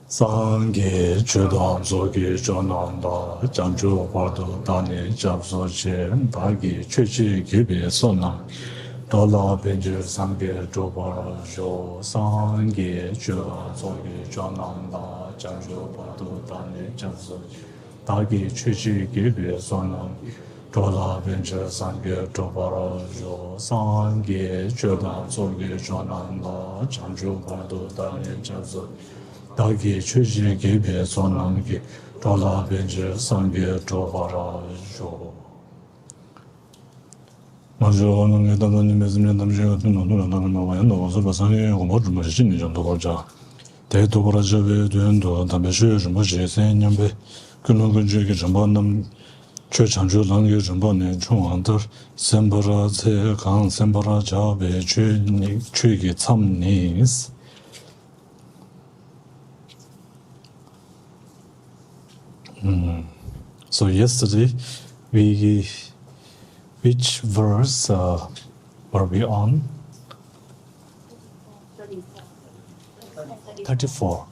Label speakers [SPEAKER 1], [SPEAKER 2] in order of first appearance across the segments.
[SPEAKER 1] Sangye chudam soki chonanda janju padu dani japso che dagi chuchi gyube sonam dola benju sangye chobara jo sangye chudam soki chonanda janju padu dani japso che dagi chuchi gyube sonam dola benju sangye chobara jo sangye chudam soki chonanda janju padu dani japso Dagi chuji gibe sonamgi dola benje sangye dobara jo. Majo nangye dandani mezimne damje yotino nuna nangma wayando wasoba sangye omodu mo shini jan dobarja. Te dobara jabe duendo dambe shue jumbo je sen nyambe kuno gunje ge jumbo nam chue chanju langye jumbo ne chung antar sembara tse kang sembara jabe chue ge tsam nis. So yesterday, which verse were we on? 34.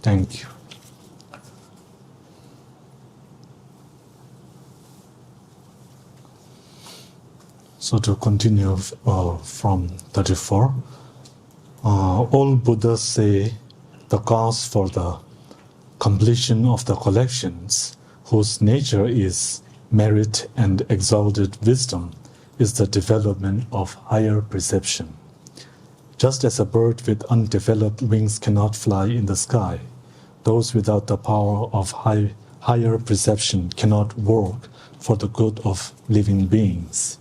[SPEAKER 1] Thank you. So to continue from 34, all Buddhas say the cause for the completion of the collections, whose nature is merit and exalted wisdom, is the development of higher perception. Just as a bird with undeveloped wings cannot fly in the sky, those without the power of higher perception cannot work for the good of living beings.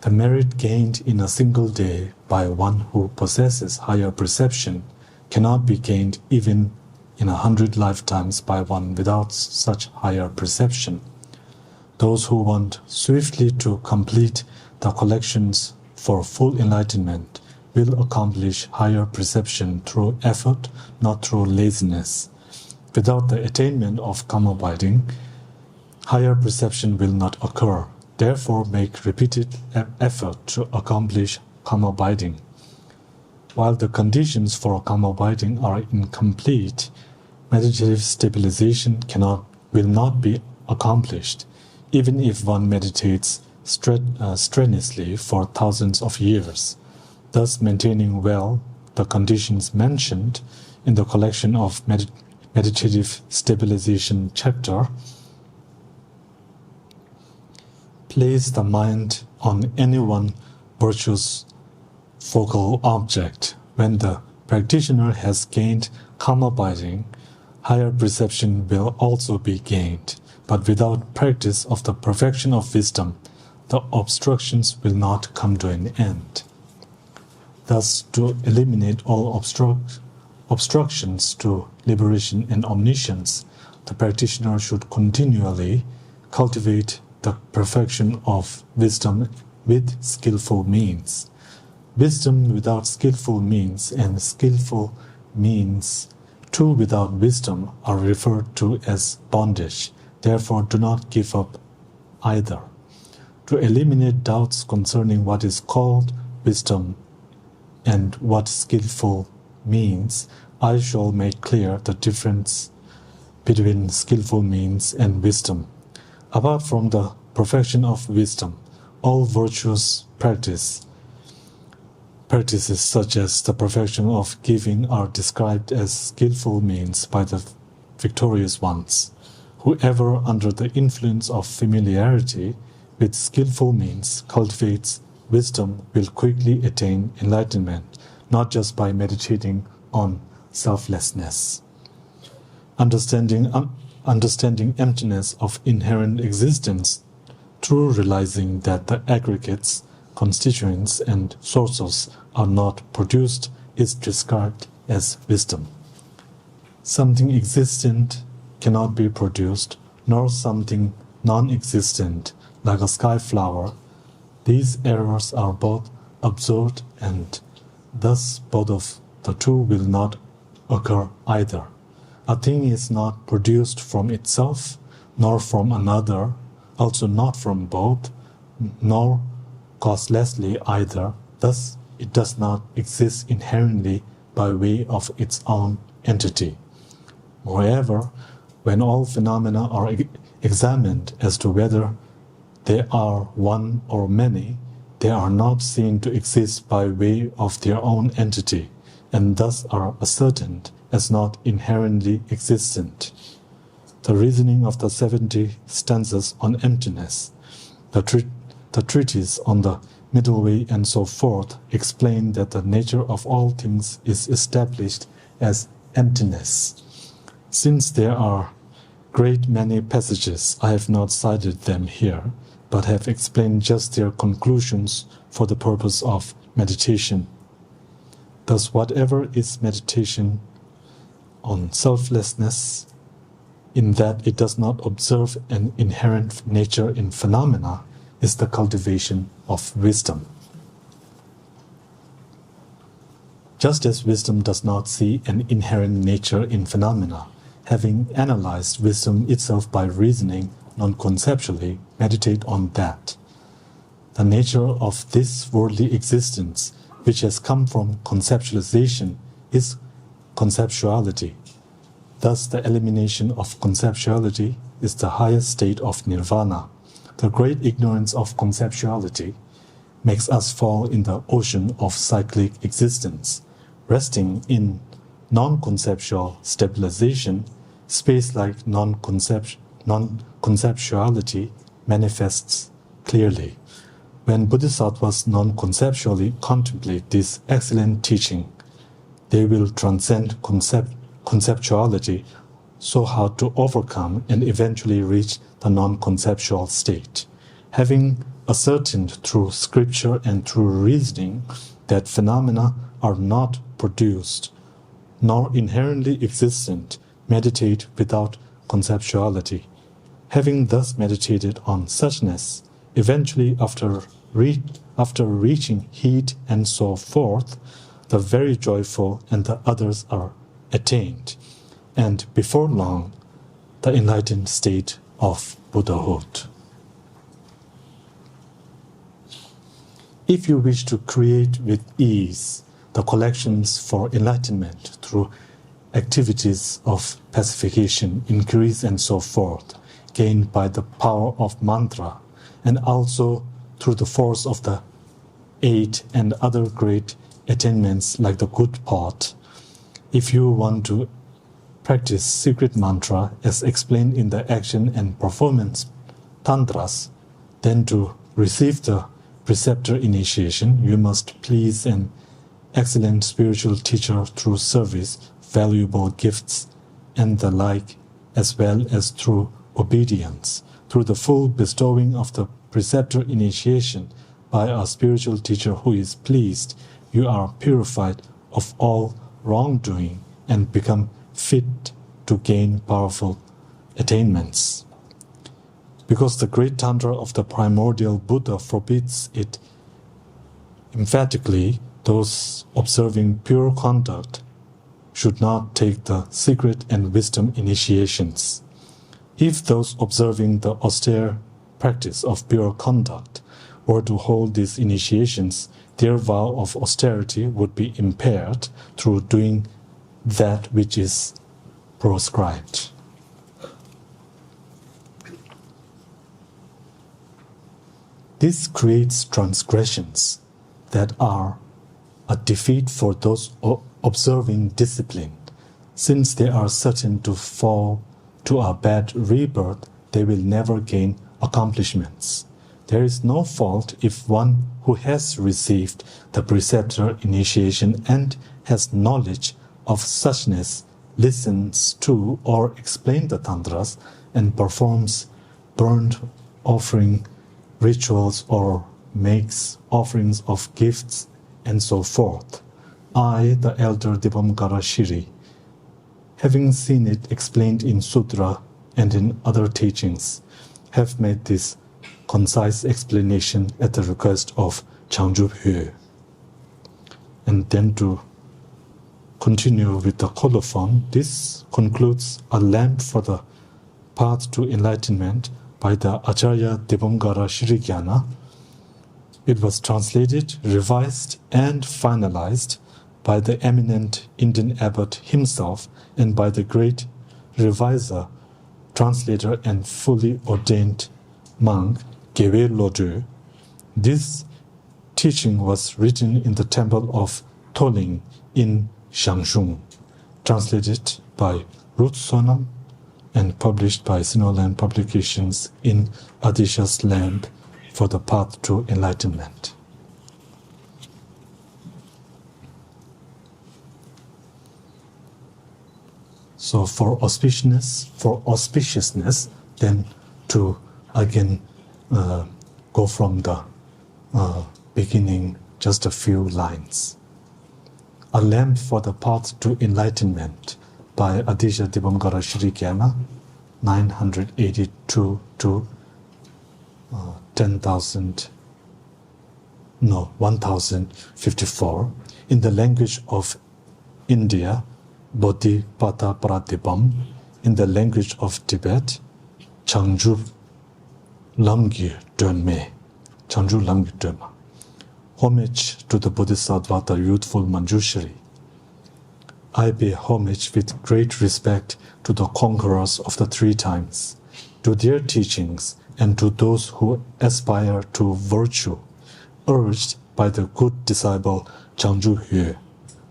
[SPEAKER 1] The merit gained in a single day by one who possesses higher perception cannot be gained even in 100 lifetimes by one without such higher perception. Those who want swiftly to complete the collections for full enlightenment will accomplish higher perception through effort, not through laziness. Without the attainment of calm abiding, higher perception will not occur. Therefore, make repeated effort to accomplish calm abiding. While the conditions for calm abiding are incomplete, meditative stabilization will not be accomplished, even if one meditates strenuously for thousands of years, thus maintaining well the conditions mentioned in the collection of meditative stabilization chapter. Place the mind on any one virtuous focal object. When the practitioner has gained calm abiding, higher perception will also be gained, but without practice of the perfection of wisdom, the obstructions will not come to an end. Thus, to eliminate all obstructions to liberation and omniscience, the practitioner should continually cultivate the perfection of wisdom with skillful means. Wisdom without skillful means and skillful means two without wisdom are referred to as bondage. Therefore, do not give up either. To eliminate doubts concerning what is called wisdom and what skillful means, I shall make clear the difference between skillful means and wisdom. Apart from the perfection of wisdom, all virtuous practices such as the perfection of giving are described as skillful means by the victorious ones. Whoever, under the influence of familiarity with skillful means, cultivates wisdom will quickly attain enlightenment, not just by meditating on selflessness. Understanding emptiness of inherent existence through realizing that the aggregates, constituents, and sources are not produced is described as wisdom. Something existent cannot be produced, nor something non-existent like a sky flower. These errors are both absurd, and thus both of the two will not occur either. A thing is not produced from itself, nor from another, also not from both, nor causelessly either. Thus, it does not exist inherently by way of its own entity. Moreover, when all phenomena are examined as to whether they are one or many, they are not seen to exist by way of their own entity, and thus are ascertained as not inherently existent. The reasoning of the 70 stanzas on emptiness, the treatise on the middle way, and so forth, explain that the nature of all things is established as emptiness. Since there are great many passages, I have not cited them here, but have explained just their conclusions for the purpose of meditation. Thus, whatever is meditation on selflessness, in that it does not observe an inherent nature in phenomena, is the cultivation of wisdom. Just as wisdom does not see an inherent nature in phenomena, having analyzed wisdom itself by reasoning non-conceptually, meditate on that. The nature of this worldly existence, which has come from conceptualization, is conceptuality. Thus, the elimination of conceptuality is the highest state of nirvana. The great ignorance of conceptuality makes us fall in the ocean of cyclic existence. Resting in non-conceptual stabilization, space-like non-conceptuality manifests clearly. When bodhisattvas non-conceptually contemplate this excellent teaching, they will transcend conceptuality so how to overcome and eventually reach the non-conceptual state. Having ascertained through scripture and through reasoning that phenomena are not produced nor inherently existent, meditate without conceptuality. Having thus meditated on suchness, eventually after reaching heat and so forth, the very joyful and the others are attained, and before long, the enlightened state of Buddhahood. If you wish to create with ease the collections for enlightenment through activities of pacification, increase and so forth, gained by the power of mantra, and also through the force of the 8 and other great attainments like the good pot, if you want to practice secret mantra as explained in the action and performance tantras, then to receive the preceptor initiation, you must please an excellent spiritual teacher through service, valuable gifts, and the like, as well as through obedience. Through the full bestowing of the preceptor initiation by a spiritual teacher who is pleased, you are purified of all wrongdoing and become fit to gain powerful attainments. Because the great tantra of the primordial Buddha forbids it emphatically, those observing pure conduct should not take the secret and wisdom initiations. If those observing the austere practice of pure conduct were to hold these initiations, their vow of austerity would be impaired through doing that which is proscribed. This creates transgressions that are a defeat for those observing discipline. Since they are certain to fall to a bad rebirth, they will never gain accomplishments. There is no fault if one who has received the preceptor initiation and has knowledge of suchness listens to or explains the tantras and performs burnt offering rituals or makes offerings of gifts and so forth. I, the elder Dipamkara Shiri, having seen it explained in Sutra and in other teachings, have made this concise explanation at the request of Changzhu Hue. And then to continue with the colophon, this concludes a lamp for the path to enlightenment by the Acharya Dipamkara Shirigyana. It was translated, revised, and finalized by the eminent Indian abbot himself and by the great reviser, translator, and fully ordained monk Gyaltsen Lodrö. This teaching was written in the temple of Toling in Jiangsu, translated by Ruth Sonam and published by Sinoland Publications in Atisha's Lamp for the Path to Enlightenment. So for auspiciousness, then to again go from the beginning, just a few lines. A Lamp for the Path to Enlightenment by Atiśa Dibamkara Shrikyana, 982 to 1054, in the language of India, Bodhipata Pratipam, in the language of Tibet, Changju Lamgir Dönme. Changju Lamgir Dönma. Homage to the Bodhisattva, the youthful Manjushri. I pay homage with great respect to the conquerors of the three times, to their teachings, and to those who aspire to virtue, urged by the good disciple Changju Hue.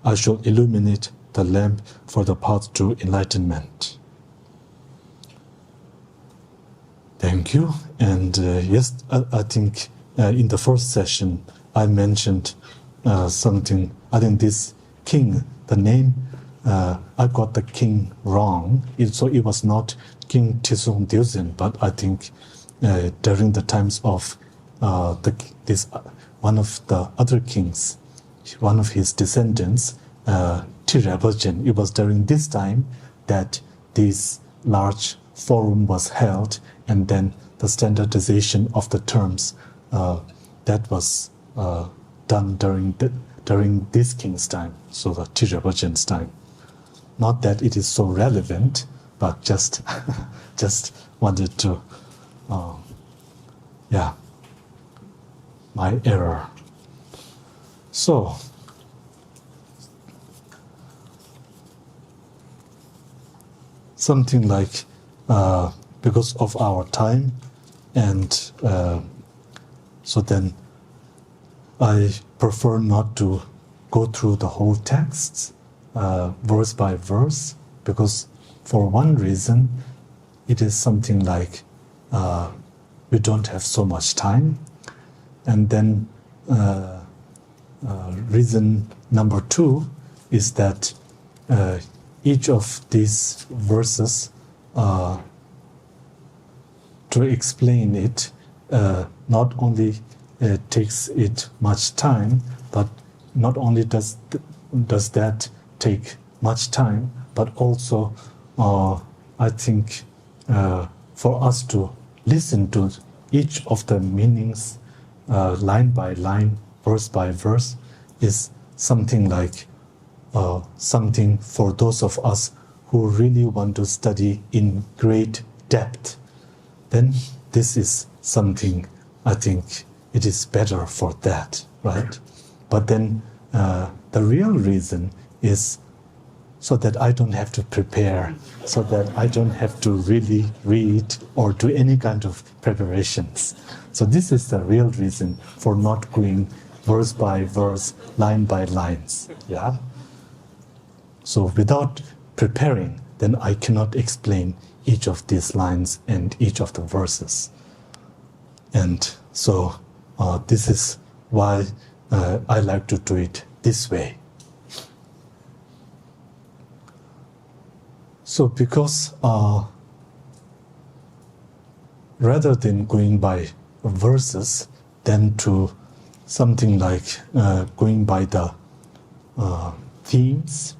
[SPEAKER 1] I shall illuminate the lamp for the path to enlightenment. Thank you. And yes, I think in the first session I mentioned something. I think this king, the name, I got the king wrong. So it was not King Tisung Deusen, but I think during the times of one of the other kings, one of his descendants, Tirabhajan, it was during this time that this large forum was held, and then the standardization of the terms that was done during this king's time, so the Tirabhajan's time. Not that it is so relevant, but just wanted to, my error. So, something like, because of our time, and so then I prefer not to go through the whole text, verse by verse, because for one reason, it is something like we don't have so much time, and then reason number two is that each of these verses, to explain it, not only takes it much time, but not only does that take much time, but also I think for us to listen to each of the meanings line by line, verse by verse, is something like something for those of us who really want to study in great depth. Then this is something, I think it is better for that, right? But then the real reason is so that I don't have to prepare, so that I don't have to really read or do any kind of preparations. So this is the real reason for not going verse by verse, line by lines, yeah? So without preparing, then I cannot explain each of these lines and each of the verses. And so this is why I like to do it this way. So because rather than going by verses, then to something like going by the themes.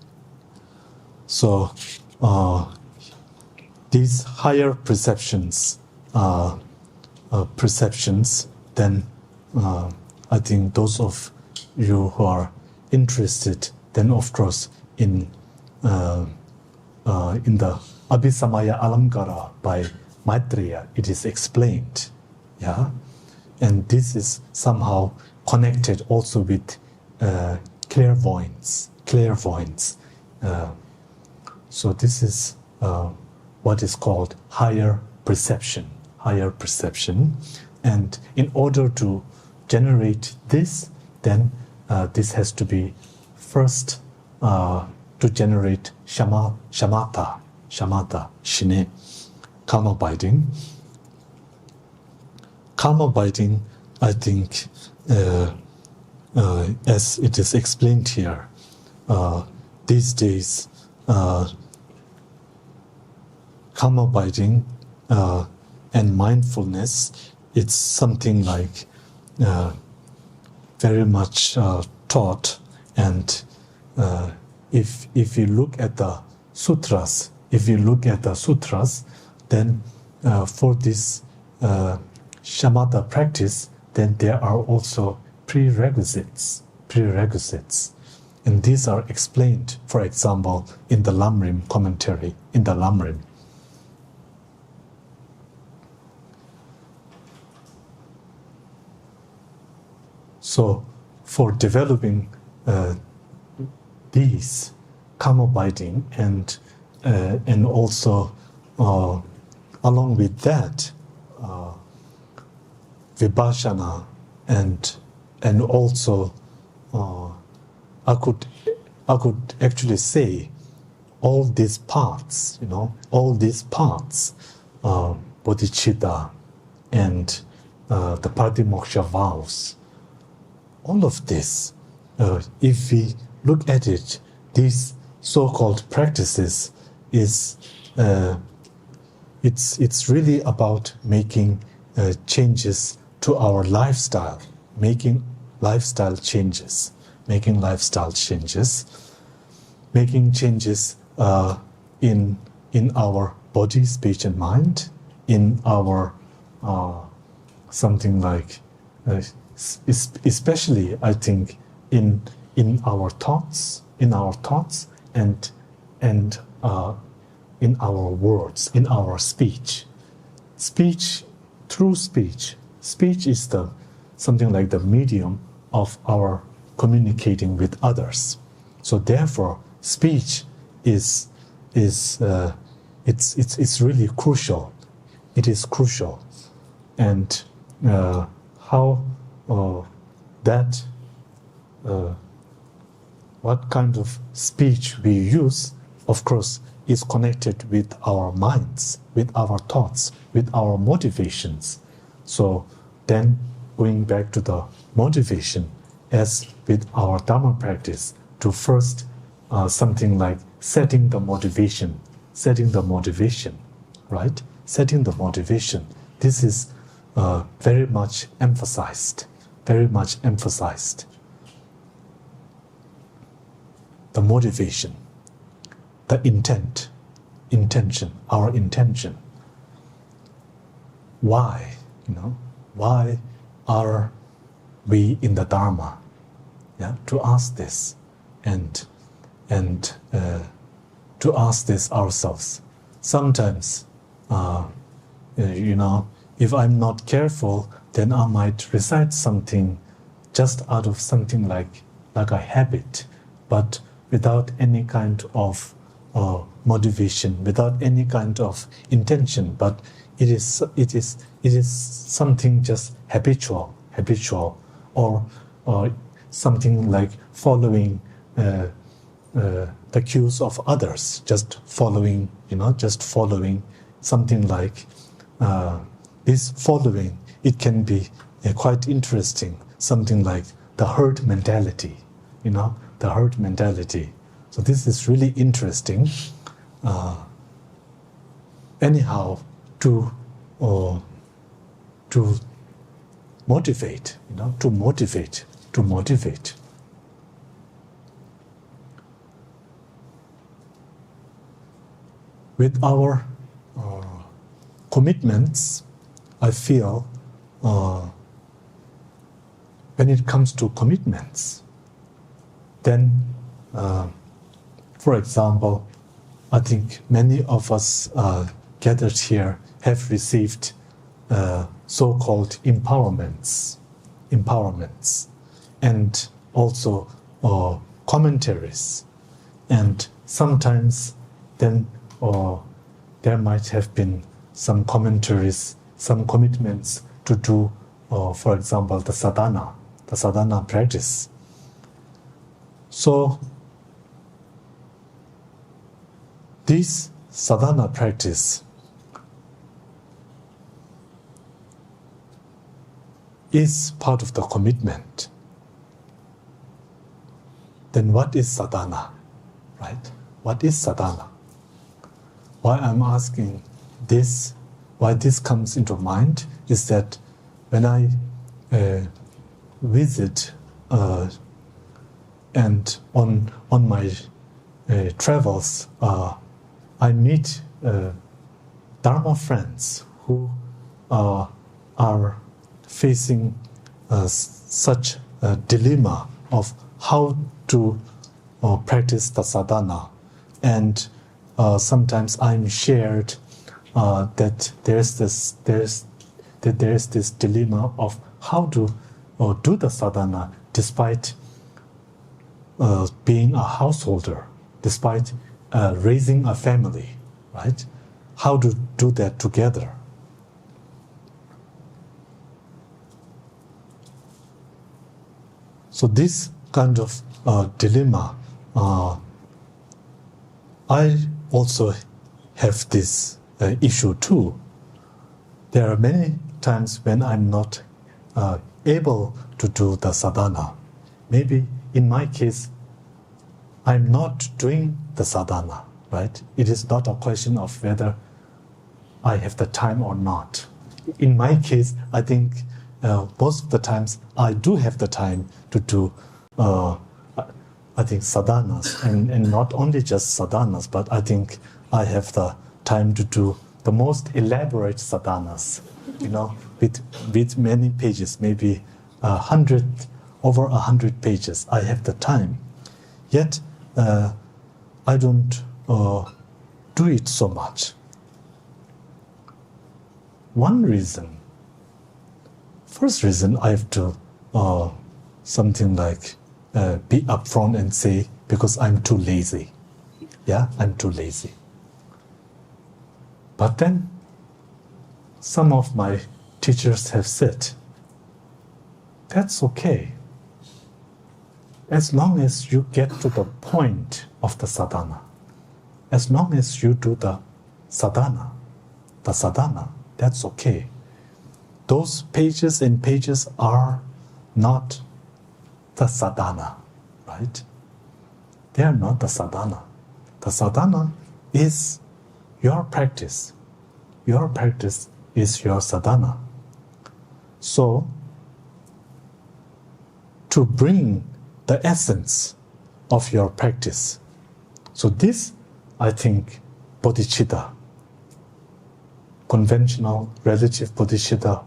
[SPEAKER 1] So these higher perceptions, then I think those of you who are interested, then of course in the Abhisamaya Alamkara by Maitreya, it is explained, yeah, and this is somehow connected also with clairvoyance. So this is what is called higher perception. And in order to generate this, then this has to be first to generate shamatha, shine, calm abiding. Calm abiding, I think, as it is explained here, these days, calm abiding and mindfulness, it's something like very much taught. And if you look at the sutras, then for this shamatha practice, then there are also prerequisites. And these are explained, for example, in the lamrim commentary, in the lamrim. So, for developing these calm abiding and also along with that vipassana and also I could actually say all these parts, bodhicitta and the patimoksha vows. All of this, if we look at it, these so-called practices is it's really about making changes to our lifestyle, making lifestyle changes, making changes in our body, speech, and mind, in our something like. Especially, I think, in our thoughts, and in our words, in our speech. Through speech is something like the medium of our communicating with others. So therefore, speech is it's really crucial. It is crucial, and how. What kind of speech we use, of course, is connected with our minds, with our thoughts, with our motivations. So then going back to the motivation, as with our Dharma practice, to first something like setting the motivation, right? Setting the motivation. This is very much emphasized. The motivation, the intention, our intention. Why, why are we in the Dharma? Yeah, to ask this, and to ask this ourselves. Sometimes, if I'm not careful, then I might recite something just out of something like a habit, but without any kind of motivation, without any kind of intention. But it is something just habitual, or something like following the cues of others, just following something like this following. It can be quite interesting, something like the herd mentality, the herd mentality. So this is really interesting. Anyhow, to motivate, to motivate. With our commitments, I feel when it comes to commitments, then, for example, I think many of us gathered here have received so-called empowerments, and also commentaries. And sometimes then there might have been some commentaries, some commitments to do, for example, the sadhana practice. So this sadhana practice is part of the commitment. Then what is sadhana, right? What is sadhana? Why I'm asking this, why this comes into mind, is that when I visit and on my travels, I meet Dharma friends who are facing such a dilemma of how to practice the sadhana, and sometimes I'm shared that there's this dilemma of how to do the sadhana despite being a householder, despite raising a family, right? How to do that together. So this kind of dilemma, I also have this issue too. There are many times when I'm not able to do the sadhana. Maybe in my case, I'm not doing the sadhana, right? It is not a question of whether I have the time or not. In my case, I think most of the times I do have the time to do, I think, sadhanas, and not only just sadhanas, but I think I have the time to do the most elaborate sadhanas, with many pages, maybe over 100 pages. I have the time. Yet, I don't do it so much. First reason, I have to something like be upfront and say, because I'm too lazy. Yeah, I'm too lazy. But then, some of my teachers have said, that's okay. As long as you get to the point of the sadhana, as long as you do the sadhana, that's okay. Those pages and pages are not the sadhana, right? They are not the sadhana. The sadhana is your practice. Your practice is your sadhana. So, to bring the essence of your practice. So this, I think, bodhicitta, conventional relative bodhicitta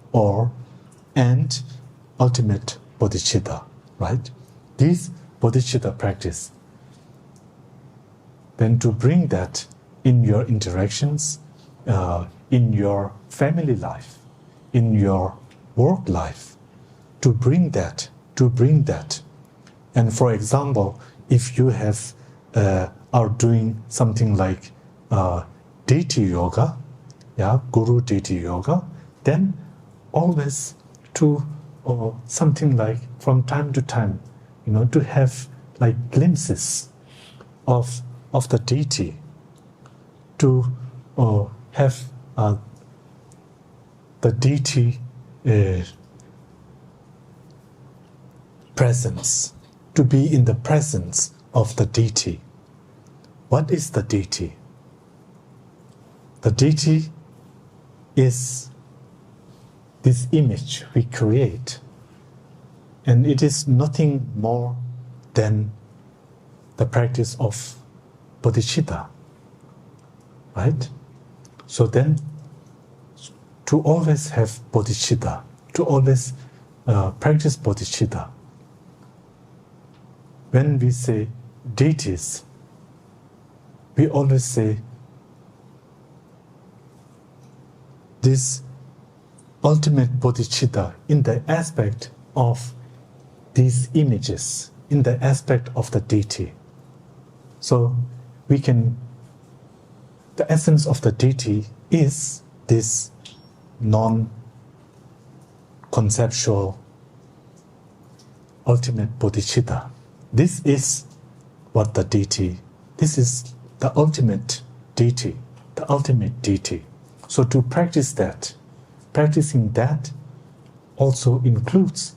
[SPEAKER 1] and ultimate bodhicitta, right? This bodhicitta practice, then to bring that in your interactions, in your family life, in your work life, to bring that. And for example, if you are doing something like deity yoga, guru deity yoga, then always to something like from time to time, to have like glimpses of the deity, to have the deity presence, to be in the presence of the deity. What is the deity? The deity is this image we create, and it is nothing more than the practice of bodhicitta, right? So then, to always have bodhicitta, to always practice bodhicitta. When we say deities, we always say this ultimate bodhicitta in the aspect of these images, in the aspect of the deity. So we can the essence of the deity is this non-conceptual ultimate bodhicitta. This is what the deity, this is the ultimate deity, the ultimate deity. So to practice that, practicing that also includes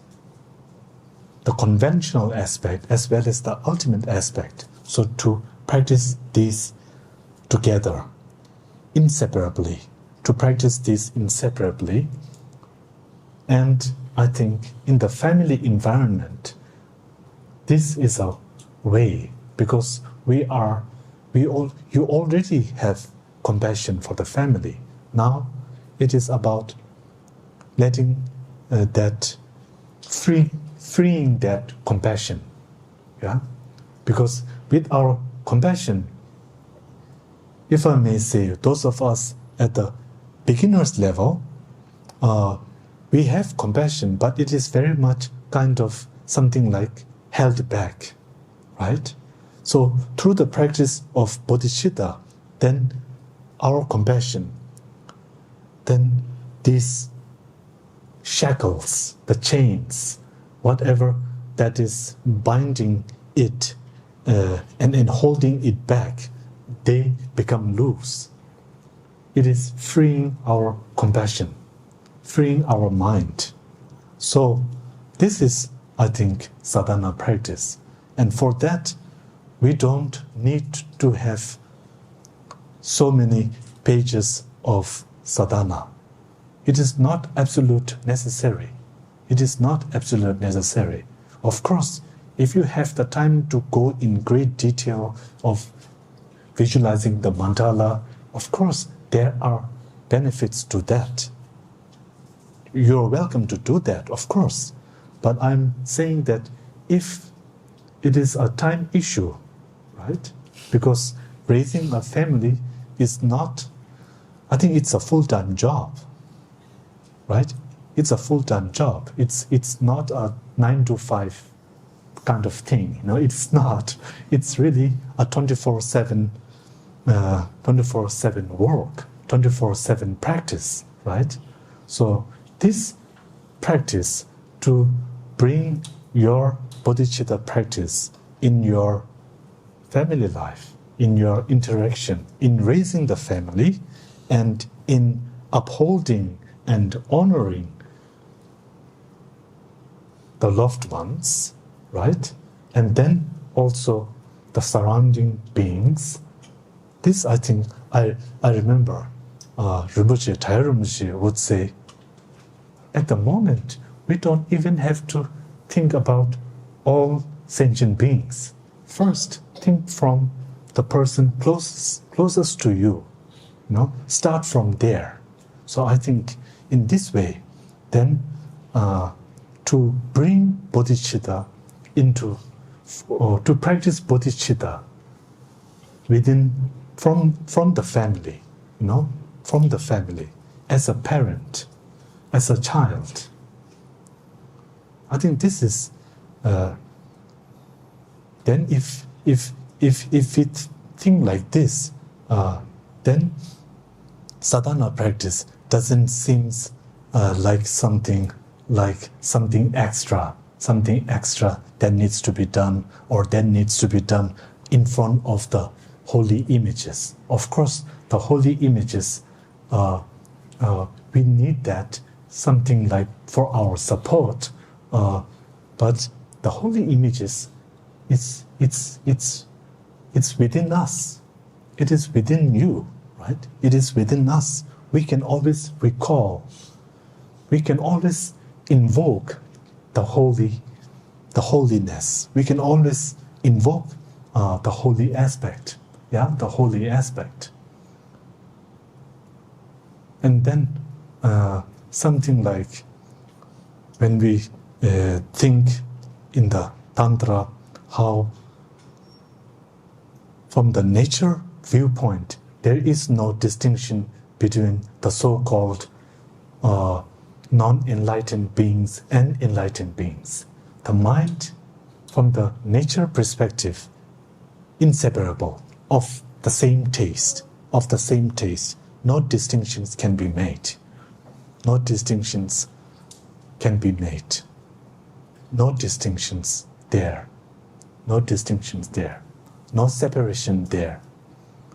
[SPEAKER 1] the conventional aspect as well as the ultimate aspect. So to practice these together, inseparably, to practice this inseparably. And I think in the family environment, this is a way, because you already have compassion for the family. Now it is about letting freeing that compassion. Yeah? Because with our compassion, if I may say, those of us at the beginner's level, we have compassion, but it is very much kind of something like held back, right? So through the practice of bodhicitta, then our compassion, then these shackles, the chains, whatever that is binding it and holding it back, they become loose. It is freeing our compassion, freeing our mind. So this is, I think, sadhana practice. And for that, we don't need to have so many pages of sadhana. It is not absolute necessary. It is not absolute necessary. Of course, if you have the time to go in great detail of visualizing the mandala, of course, there are benefits to that. You're welcome to do that, of course. But I'm saying that if it is a time issue, right? Because raising a family is not, I think it's a full-time job, right? It's a full-time job. It's not a 9 to 5 kind of thing. You know, it's not. It's really a 24/7 work, 24/7 practice, right? So this practice to bring your bodhicitta practice in your family life, in your interaction, in raising the family, and in upholding and honoring the loved ones, right? And then also the surrounding beings. This, I think, I remember Rinpoche, Thaya Rinpoche would say, at the moment, we don't even have to think about all sentient beings. First, think from the person closest to you. You know, start from there. So I think in this way, then to bring bodhicitta into, or to practice bodhicitta from the family, you know, from the family, as a parent, as a child. I think this is then if it think like this, then sadhana practice doesn't seem like something extra that needs to be done, or that needs to be done in front of the holy images. Of course, the holy images, we need that, something like for our support, but the holy images, it's within us. It is within you, right? It is within us. We can always recall. We can always invoke the holiness. We can always invoke the holy aspect. Yeah, the holy aspect. And then something like when we think in the Tantra, how from the nature viewpoint, there is no distinction between the so-called non-enlightened beings and enlightened beings. The mind, from the nature perspective, inseparable, of the same taste, of the same taste. No distinctions can be made. No distinctions can be made. No distinctions there. No distinctions there. No separation there.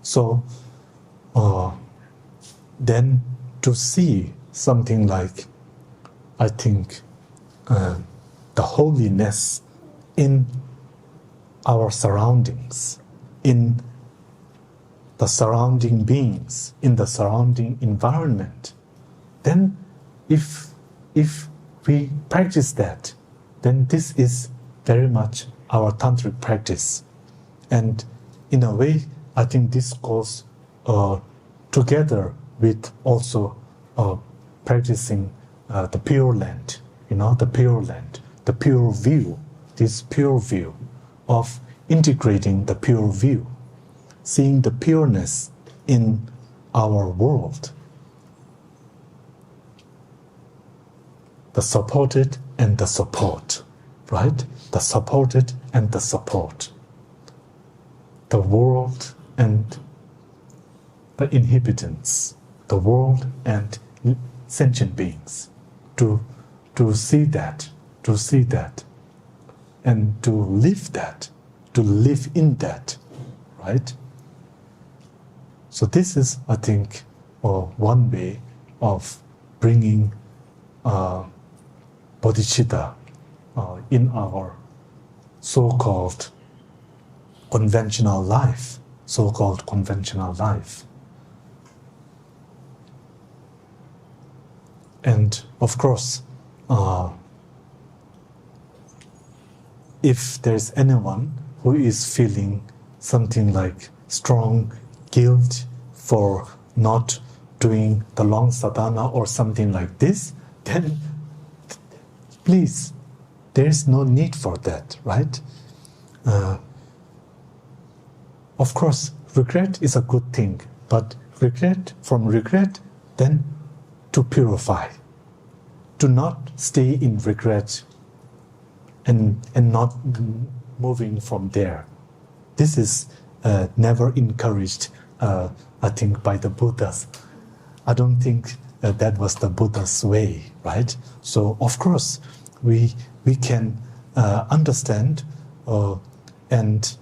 [SPEAKER 1] So then to see something like, I think, the holiness in our surroundings, in the surrounding beings, in the surrounding environment, then if we practice that, then this is very much our tantric practice. And in a way, I think this goes together with also practicing the pure land, the pure land, the pure view, this pure view of integrating the pure view, seeing the pureness in our world, the supported and the support, right? The supported and the support, the world and the inhabitants, the world and sentient beings, to see that, and to live that, to live in that, right? So this is, I think, one way of bringing bodhicitta in our so-called conventional life, And of course, if there's anyone who is feeling something like strong guilt for not doing the long sadhana or something like this, then please, there's no need for that, right? Of course, regret is a good thing, but from regret, then to purify, to not stay in regret and not moving from there. This is never encouraged, I think, by the Buddhas. I don't think that was the Buddha's way, right? So, of course, we can understand and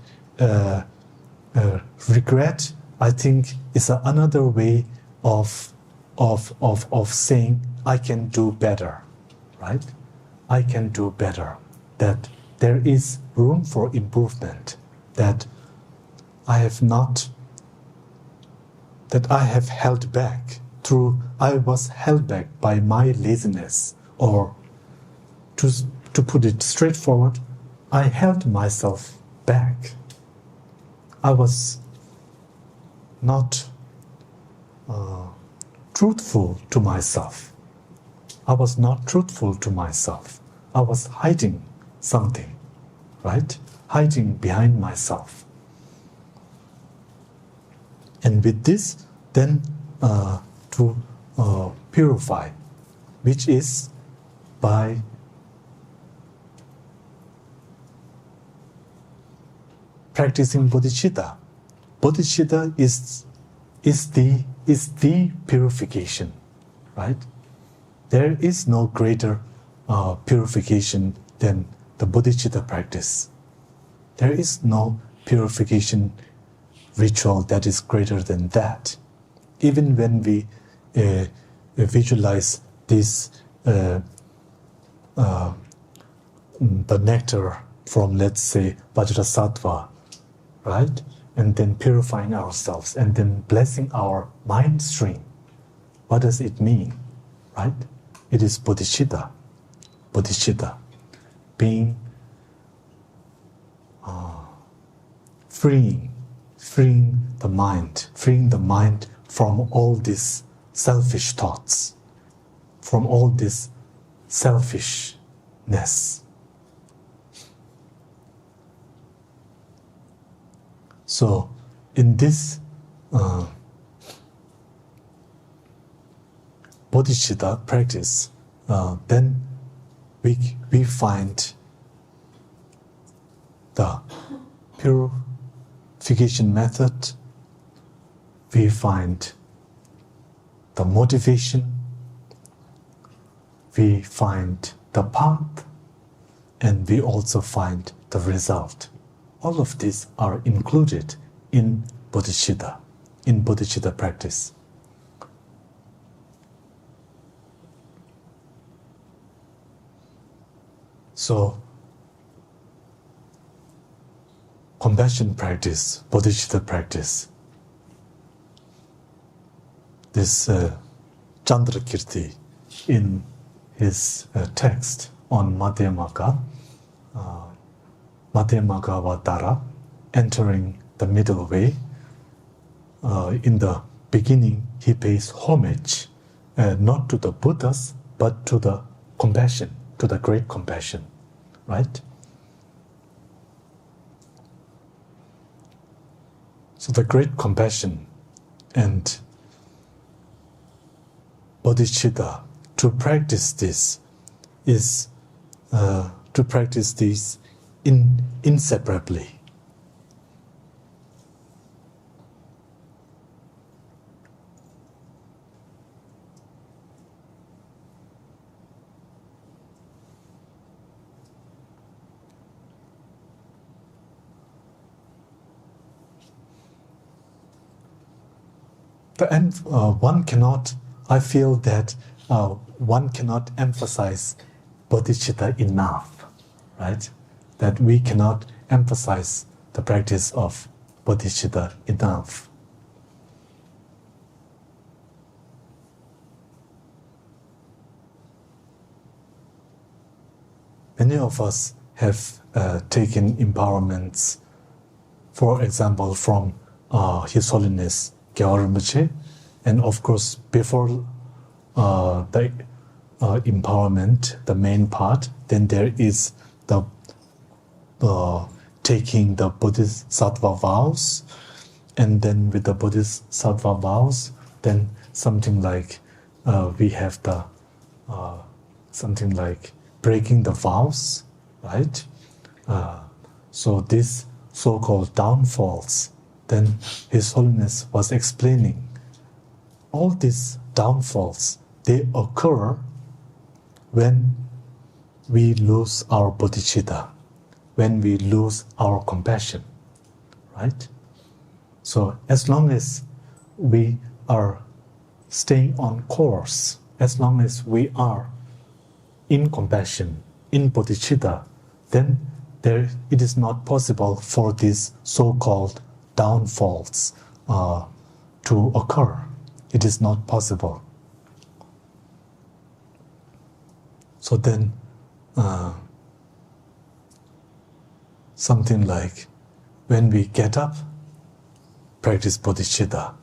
[SPEAKER 1] regret, I think, is another way of saying I can do better, right? I can do better. That there is room for improvement. That I have held back I was held back by my laziness, or to put it straightforward, I held myself back. I was not truthful to myself. I was not truthful to myself. I was hiding something, right? Hiding behind myself. And with this, then to purify, which is by practicing bodhicitta. Bodhicitta is the purification, right? There is no greater purification than the bodhicitta practice. There is no purification ritual that is greater than that. Even when we visualize this, the nectar from, let's say, Vajrasattva, right? And then purifying ourselves and then blessing our mind stream. What does it mean, right? It is bodhicitta. Bodhicitta, being freeing the mind from all these selfish thoughts, from all this selfishness. So, in this bodhicitta practice, then we find the purification method we find the motivation, we find the path, and we also find the result. All of these are included in bodhicitta practice. So, compassion practice, bodhicitta practice. This Chandrakirti in his text on Madhyamaka, Madhyamaka entering the middle way. In the beginning, he pays homage not to the Buddhas, but to the compassion, to the great compassion, right? So the great compassion and bodhicitta, to practice this is to practice this inseparably. I feel that one cannot emphasize bodhicitta enough, right? That we cannot emphasize the practice of bodhicitta enough. Many of us have taken empowerments, for example, from His Holiness Rinpoche, and of course, before the empowerment, the main part, then there is the taking the Bodhisattva vows, and then with the Bodhisattva vows, then something like we have the something like breaking the vows, right? So these so-called downfalls, then His Holiness was explaining all these downfalls, they occur when we lose our bodhicitta, when we lose our compassion, right? So as long as we are staying on course, as long as we are in compassion, in bodhicitta, then it is not possible for these so-called downfalls to occur. It is not possible. So then, something like when we get up, practice bodhicitta.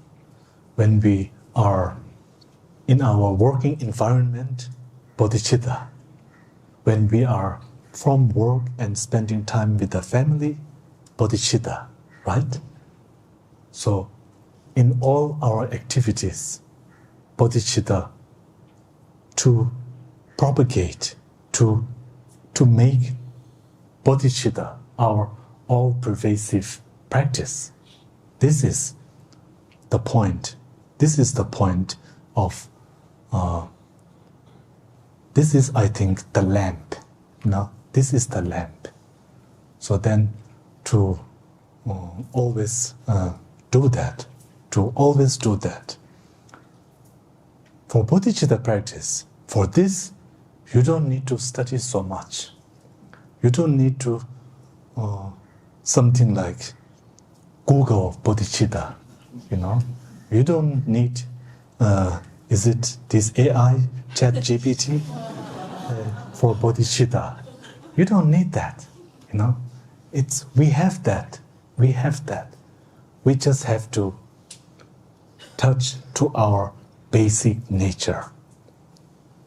[SPEAKER 1] When we are in our working environment, bodhicitta. When we are from work and spending time with the family, bodhicitta, right? So, in all our activities, bodhicitta, to propagate, to make bodhicitta our all-pervasive practice. This is the point. This is the point of, this is, I think, the lamp. This is the lamp. So then, to always do that, For bodhicitta practice, for this, you don't need to study so much. You don't need to something like Google bodhicitta, You don't need, is it this AI, ChatGPT, for bodhicitta? You don't need that, We have that. We just have to touch to our basic nature,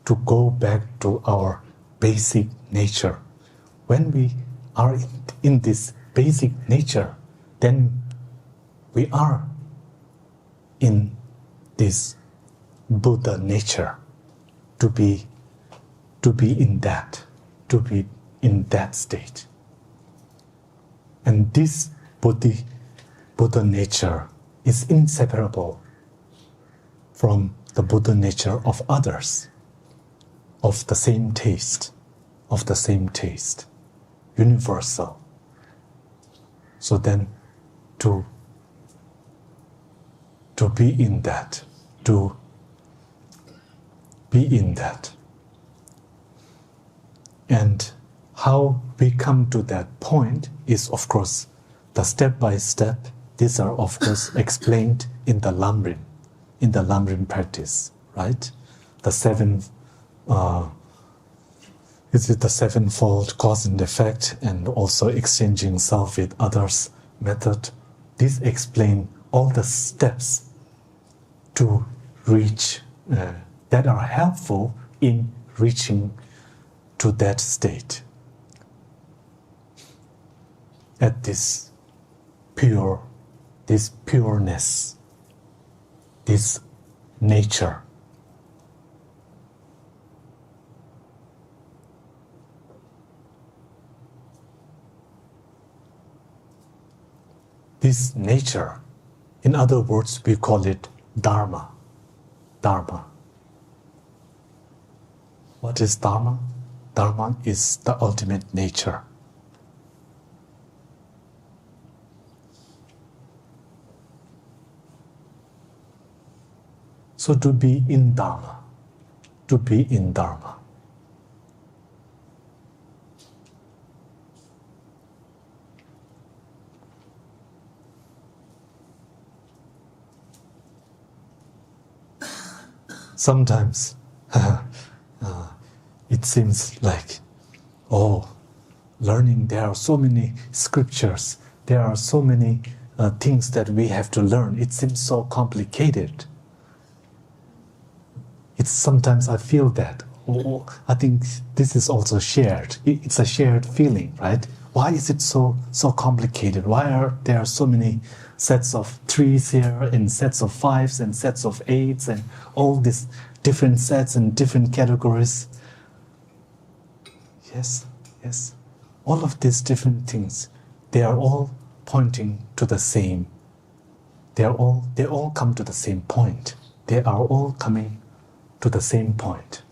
[SPEAKER 1] to go back to our basic nature. When we are in this basic nature, then we are in this Buddha nature, to be in that state. And this Buddha nature is inseparable from the Buddha nature of others, of the same taste, universal. So then to be in that, And how we come to that point is, of course, the step by step. These are, of course, explained in the lamrim practice, right? The sevenfold cause and effect, and also exchanging self with others method. These explain all the steps to reach that are helpful in reaching to that state, at this pureness, this nature. This nature, in other words, we call it Dharma. Dharma. What is Dharma? Dharma is the ultimate nature. So to be in Dharma, Sometimes it seems like, learning, there are so many scriptures, there are so many things that we have to learn. It seems so complicated. Sometimes I feel that. I think this is also shared. It's a shared feeling, right? Why is it so complicated? Why are there so many sets of threes here, and sets of fives, and sets of eights, and all these different sets and different categories? Yes. All of these different things, they are all pointing to the same. They all come to the same point. They are all coming to the same point.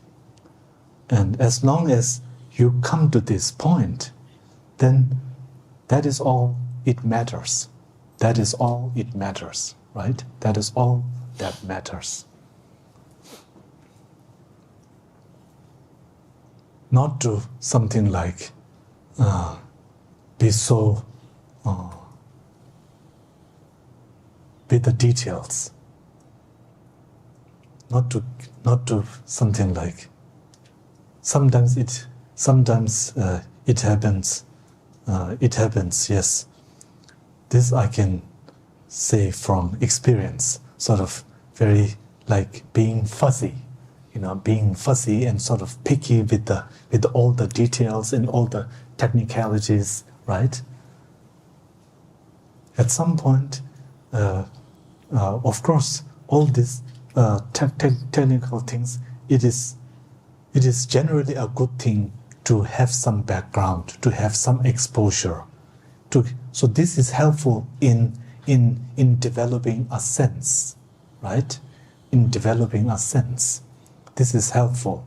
[SPEAKER 1] And as long as you come to this point, then that is all it matters. That is all it matters, right? That is all that matters. Not to something like be so with the details. Not to something like. Sometimes it happens. It happens. Yes. This I can say from experience. Sort of very like being fuzzy. Being fuzzy and sort of picky with all the details and all the technicalities, right? At some point, of course, all these technical things, it is generally a good thing to have some background, to have some exposure. So this is helpful in developing a sense, right? In developing a sense. This is helpful.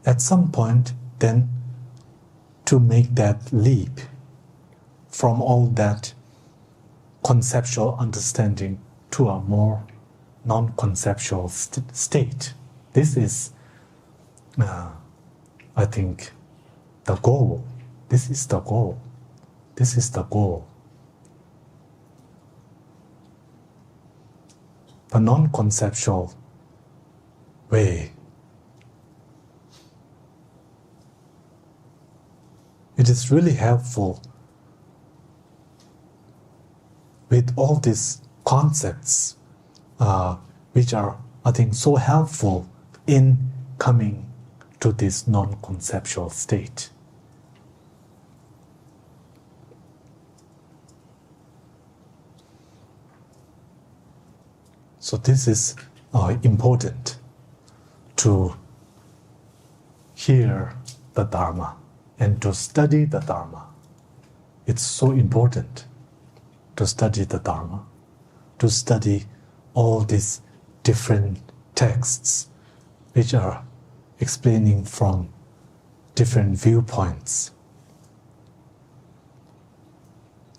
[SPEAKER 1] At some point, then, to make that leap from all that conceptual understanding to a more non-conceptual state. This is, I think, the goal. This is the goal. This is the goal. The non-conceptual way. It is really helpful with all these concepts, which are, I think, so helpful in coming to this non-conceptual state. So this is important to hear the Dharma and to study the Dharma. It's so important. to study the Dharma, to study all these different texts which are explaining from different viewpoints.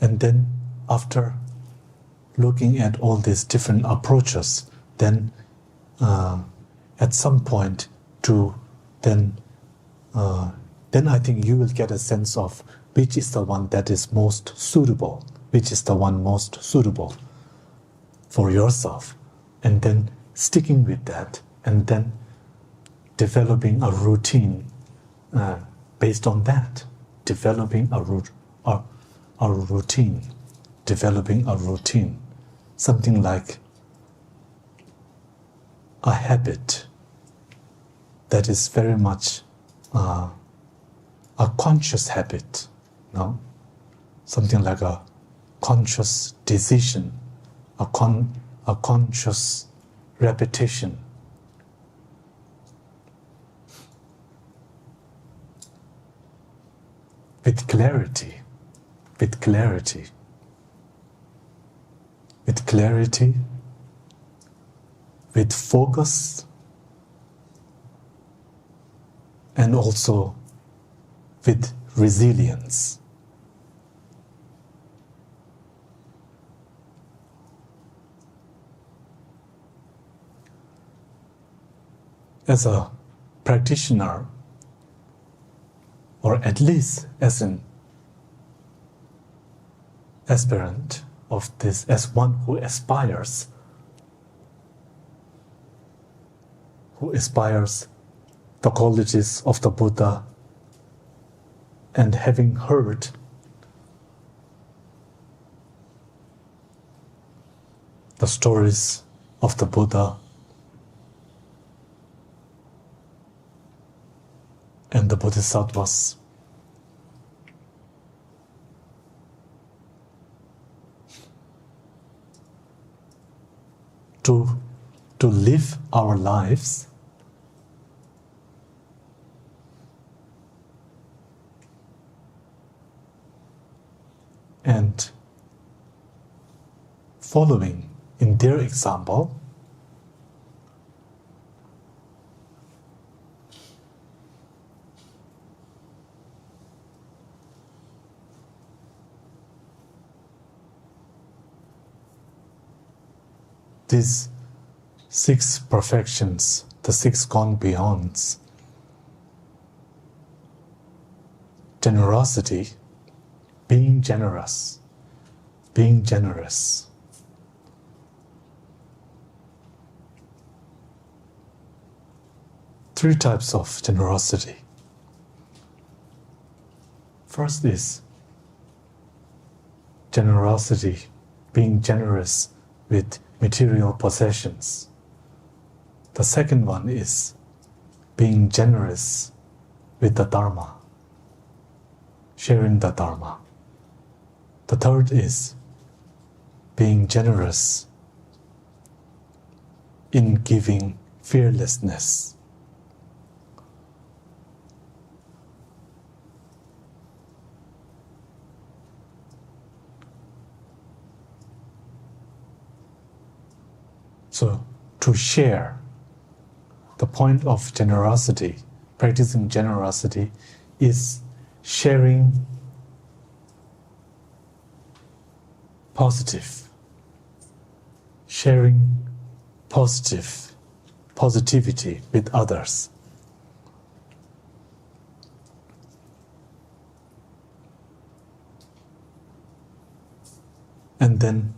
[SPEAKER 1] And then after looking at all these different approaches, then at some point then I think you will get a sense of which is the one that is most suitable, which is the one most suitable for yourself, and then sticking with that, and then developing a routine based on that, developing a routine, something like a habit that is very much a conscious habit, no? Something like a conscious decision, a conscious repetition. With clarity, with focus, and also with resilience. As a practitioner, or at least as an aspirant of this, as one who aspires the qualities of the Buddha, and having heard the stories of the Buddha and the Bodhisattvas, to live our lives and following in their example, these 6 perfections, the 6 gone beyonds, generosity, being generous, 3 types of generosity. First is generosity, being generous with material possessions. The second one is being generous with the Dharma, sharing the Dharma. The third is being generous in giving fearlessness. So, to share, the point of generosity, practicing generosity, is sharing positivity with others. And then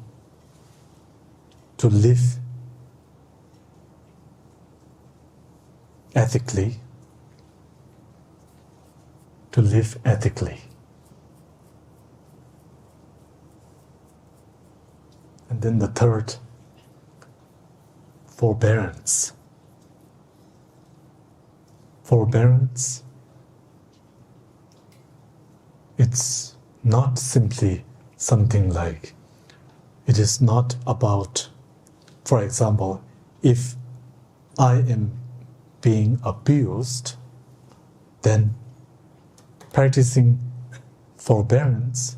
[SPEAKER 1] to live ethically, And then the third, forbearance. Forbearance, it's not simply something like, it is not about, for example, if I am being abused, then practicing forbearance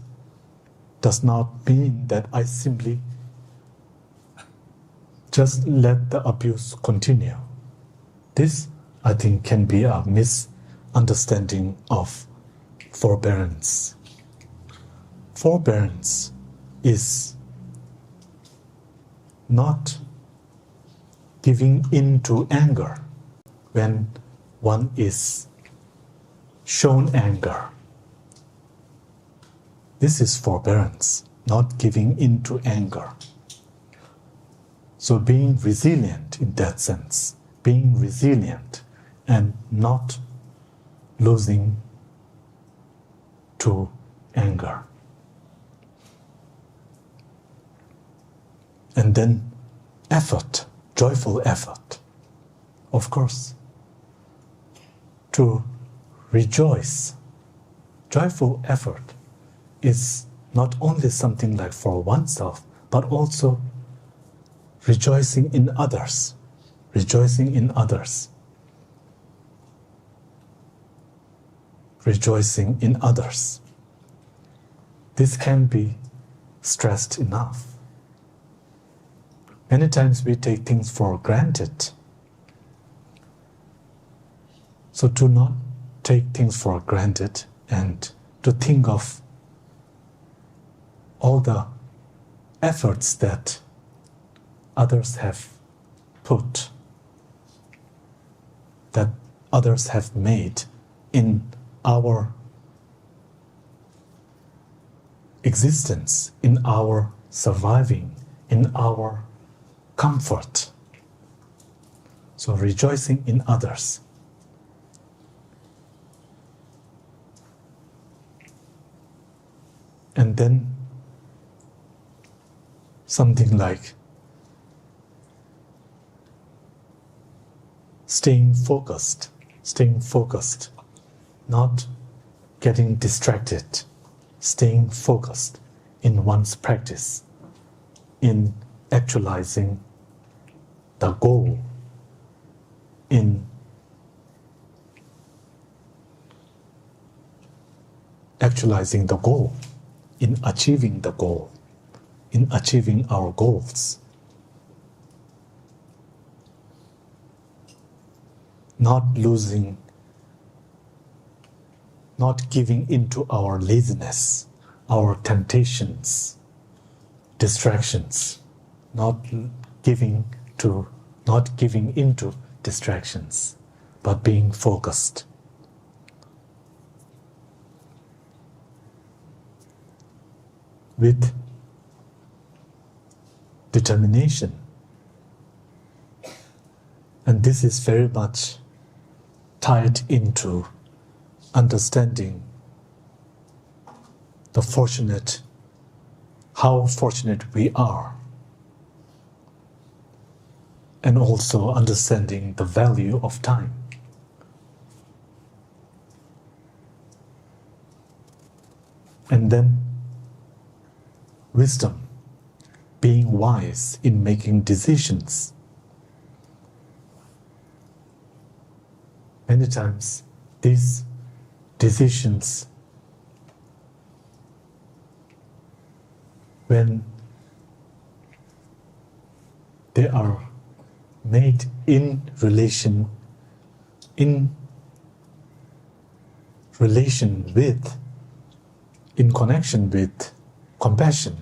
[SPEAKER 1] does not mean that I simply just let the abuse continue. This, I think, can be a misunderstanding of forbearance. Forbearance is not giving in to anger when one is shown anger. This is forbearance, not giving in to anger. So being resilient in that sense, being resilient and not losing to anger. And then effort, joyful effort, of course, to rejoice. Joyful effort is not only something like for oneself, but also rejoicing in others, rejoicing in others, rejoicing in others. This can be stressed enough. Many times we take things for granted. So to not take things for granted and to think of all the efforts that others have put, that others have made in our existence, in our surviving, in our comfort. So rejoicing in others. And then something like staying focused, not getting distracted, staying focused in one's practice, in actualizing the goal, in actualizing the goal, in achieving the goal, in achieving our goals. Not losing, not giving into our laziness, our temptations, distractions, not giving into distractions, but being focused. With determination. And this is very much tied into understanding how fortunate we are, and also understanding the value of time. And then wisdom, being wise in making decisions. Many times, these decisions, when they are made in connection with compassion,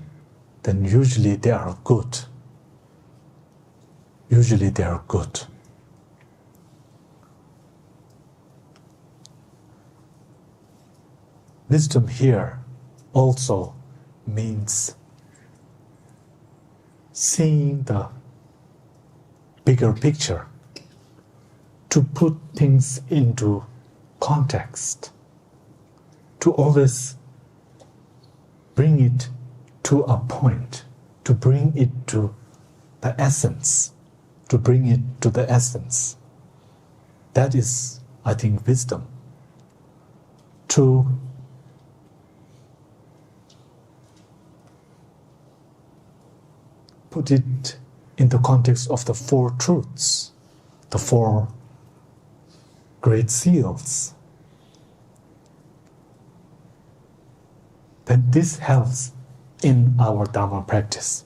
[SPEAKER 1] then usually they are good. Usually they are good. Wisdom here also means seeing the bigger picture, to put things into context, to always bring it to a point, to bring it to the essence, That is, I think, wisdom. To put it in the context of the four truths, the four great seals, then this helps in our Dharma practice.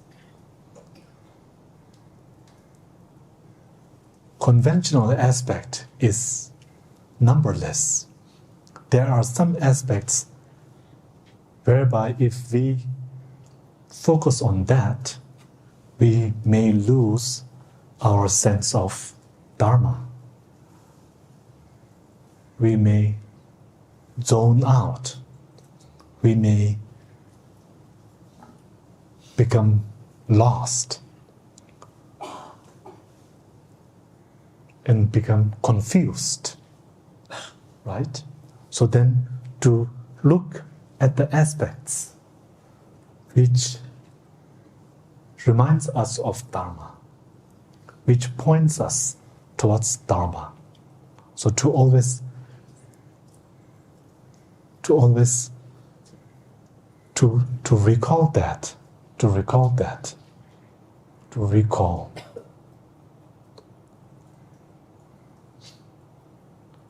[SPEAKER 1] Conventional aspect is numberless. There are some aspects whereby if we focus on that, we may lose our sense of Dharma. We may zone out. We may become lost and become confused, right? So then to look at the aspects which reminds us of Dharma, which points us towards Dharma. So to always recall that, to recall.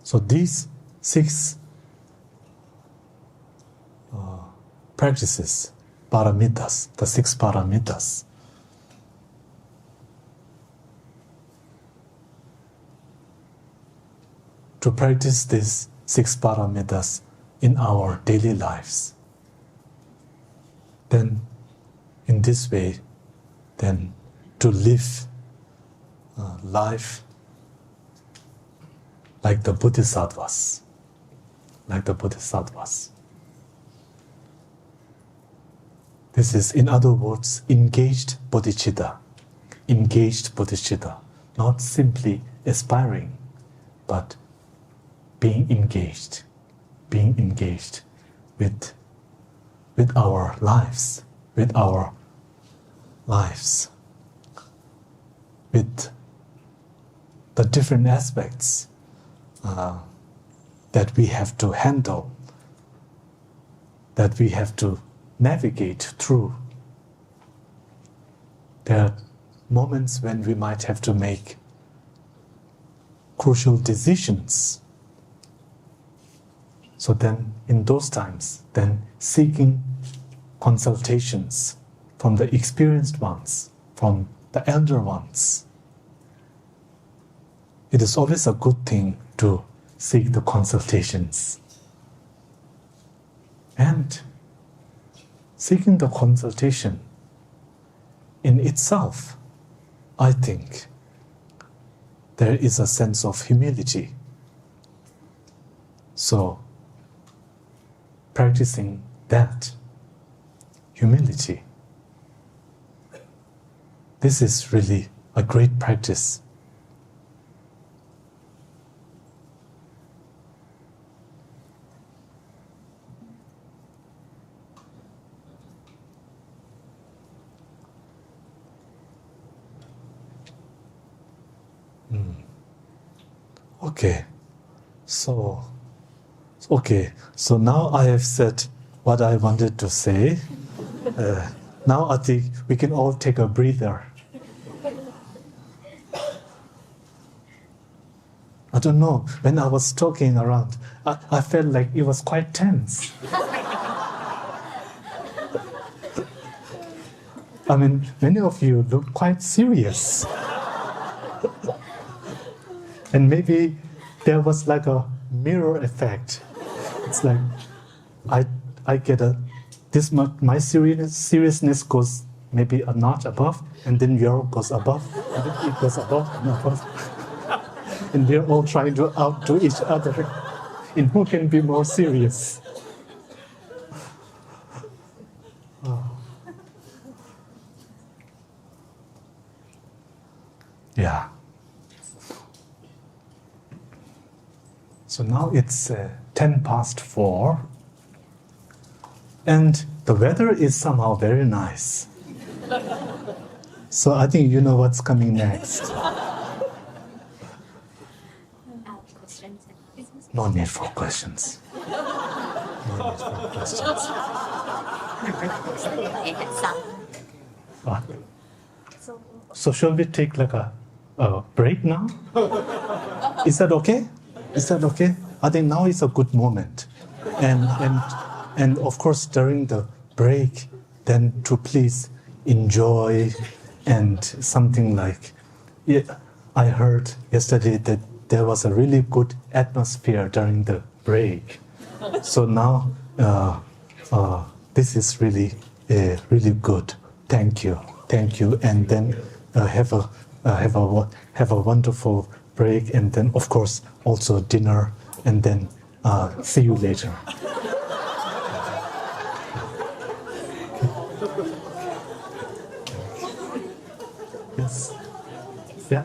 [SPEAKER 1] So these 6 practices, paramitas, the 6 paramitas, to practice these 6 paramitas in our daily lives, then in this way, then to live life like the Bodhisattvas, This is, in other words, engaged bodhicitta, not simply aspiring, but being engaged with our lives, with the different aspects that we have to handle, that we have to navigate through. There are moments when we might have to make crucial decisions. So then, in those times, then seeking consultations from the experienced ones, from the elder ones. It is always a good thing to seek the consultations. And seeking the consultation in itself, I think, there is a sense of humility. So, practicing that humility, this is really a great practice. So now I have said what I wanted to say. Now I think we can all take a breather. I don't know, when I was talking around, I felt like it was quite tense. I mean, many of you look quite serious. And maybe there was like a mirror effect. It's like I get this much, my seriousness goes maybe a notch above, and then your goes above, and then it goes above and above. And we're all trying to outdo each other in who can be more serious. Yeah. So now it's 4:10, and the weather is somehow very nice. So I think you know what's coming next. No need for questions. So shall we take like a break now? Is that okay? I think now is a good moment. And of course during the break, then to please enjoy and something like, yeah, I heard yesterday that there was a really good atmosphere during the break. So now this is really really good. Thank you, and then have a wonderful break, and then of course also dinner, and then see you later. Yes. Yeah.